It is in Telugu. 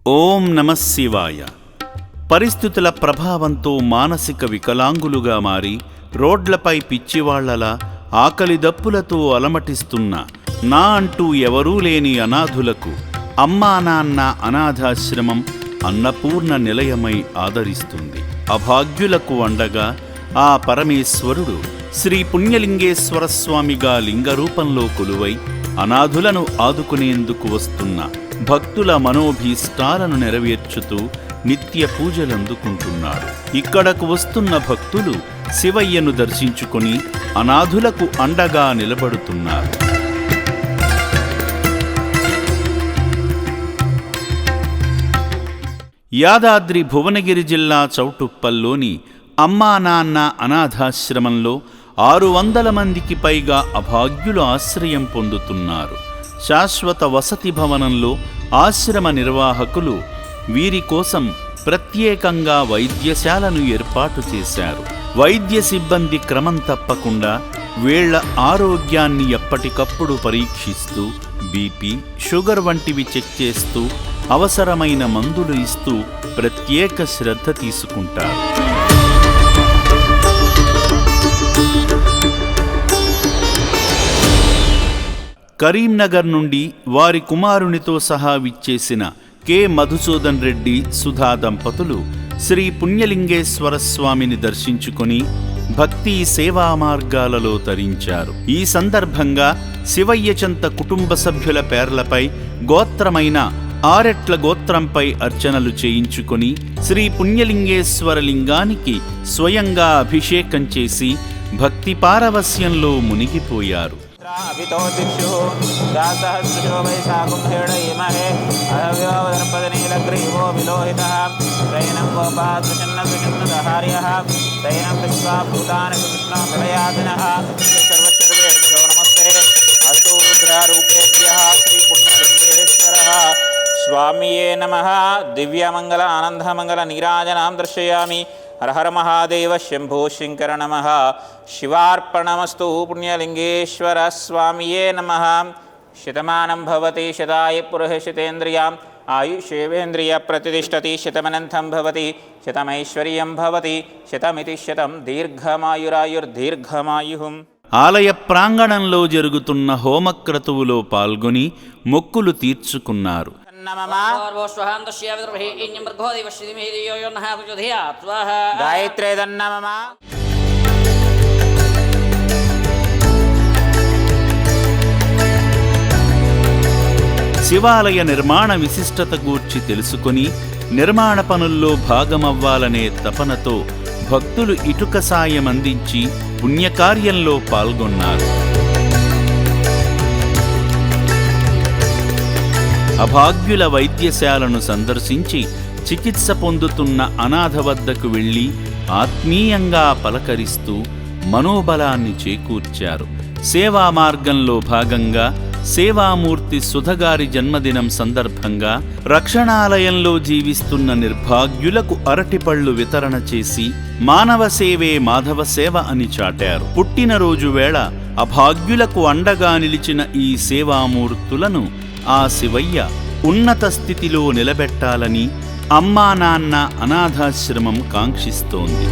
ఓం నమః శివాయ. పరిస్థితుల ప్రభావంతో మానసిక వికలాంగులుగా మారి రోడ్లపై పిచ్చివాళ్లలా ఆకలి దప్పులతో అలమటిస్తున్న నా అంటూ ఎవరూ లేని అనాథులకు అమ్మా నాన్న అనాథాశ్రమం అన్నపూర్ణ నిలయమై ఆదరిస్తుంది. అభాగ్యులకు అండగా ఆ పరమేశ్వరుడు శ్రీ పుణ్యలింగేశ్వర స్వామిగా లింగరూపంలో కొలువై అనాథులను ఆదుకునేందుకు వస్తున్న భక్తుల మనోభీష్టాలను నెరవేర్చుతూ నిత్య పూజలందుకుంటున్నాడు. ఇక్కడకు వస్తున్న భక్తులు శివయ్యను దర్శించుకొని అనాథులకు అండగా నిలబడుతున్నారు. యాదాద్రి భువనగిరి జిల్లా చౌటుప్పల్లోని అమ్మా నాన్న అనాథాశ్రమంలో 600 మందికి పైగా అభాగ్యులు ఆశ్రయం పొందుతున్నారు. శాశ్వత వసతి భవనంలో ఆశ్రమ నిర్వాహకులు వీరి కోసం ప్రత్యేకంగా వైద్యశాలను ఏర్పాటు చేశారు. వైద్య సిబ్బంది క్రమం తప్పకుండా వీళ్ల ఆరోగ్యాన్ని ఎప్పటికప్పుడు పరీక్షిస్తూ బీపీ, షుగర్ వంటివి చెక్ చేస్తూ అవసరమైన మందులు ఇస్తూ ప్రత్యేక శ్రద్ధ తీసుకుంటారు. కరీంనగర్ నుండి వారి కుమారునితో సహా విచ్చేసిన కె మధుసూదన్ రెడ్డి, సుధా దంపతులు శ్రీ పుణ్యలింగేశ్వర స్వామిని దర్శించుకొని భక్తి సేవా మార్గాలలో తరించారు. ఈ సందర్భంగా శివయ్య చెంత కుటుంబ సభ్యుల పేర్లపై గోత్రమైన ఆరెట్ల గోత్రంపై అర్చనలు చేయించుకొని శ్రీ పుణ్యలింగేశ్వర లింగానికి స్వయంగా అభిషేకం చేసి భక్తి పారవస్యంలో మునిగిపోయారు. స్వామియే నమః. దివ్యమంగళ ఆనందమంగళ నీరాజనాం దర్శయామి. హర హర మహాదేవ శంభో శంకర నమః. శివార్పణమస్తు. పుణ్యలింగేశ్వర స్వామియే నమః. శతమానం భవతి శతాయ పురుష శతేంద్రియాం ఆయుషేవేంద్రియ ప్రతిష్టతి. శతమనంతం భవతి శతమైశ్వర్యం భవతి శతమితి శతం. దీర్ఘమాయురాయుర్దీర్ఘమాయు. ఆలయ ప్రాంగణంలో జరుగుతున్న హోమక్రతువులో పాల్గొని మొక్కులు తీర్చుకున్నారు. గాయత్రే దన్నమమ. శివాలయ నిర్మాణ విశిష్టత గూర్చి తెలుసుకుని నిర్మాణ పనుల్లో భాగమవ్వాలనే తపనతో భక్తులు ఇటుక సాయం అందించి పుణ్యకార్యంలో పాల్గొన్నారు. అభాగ్యుల వైద్యశాలను సందర్శించి చికిత్స పొందుతున్న అనాథ వద్దకు వెళ్లి ఆత్మీయంగా పలకరిస్తూ మనోబలాన్ని చేకూర్చారు. సేవా మార్గంలో భాగంగా సేవామూర్తి సుధగారి జన్మదినం సందర్భంగా రక్షణాలయంలో జీవిస్తున్న నిర్భాగ్యులకు అరటిపళ్లు వితరణ చేసి మానవ సేవే మాధవ సేవ అని చాటారు. పుట్టినరోజు వేళ అభాగ్యులకు అండగా నిలిచిన ఈ సేవామూర్తులను ఆ శివయ్య ఉన్నత స్థితిలో నిలబెట్టాలని అమ్మా నాన్న అనాథాశ్రమం కాంక్షిస్తోంది.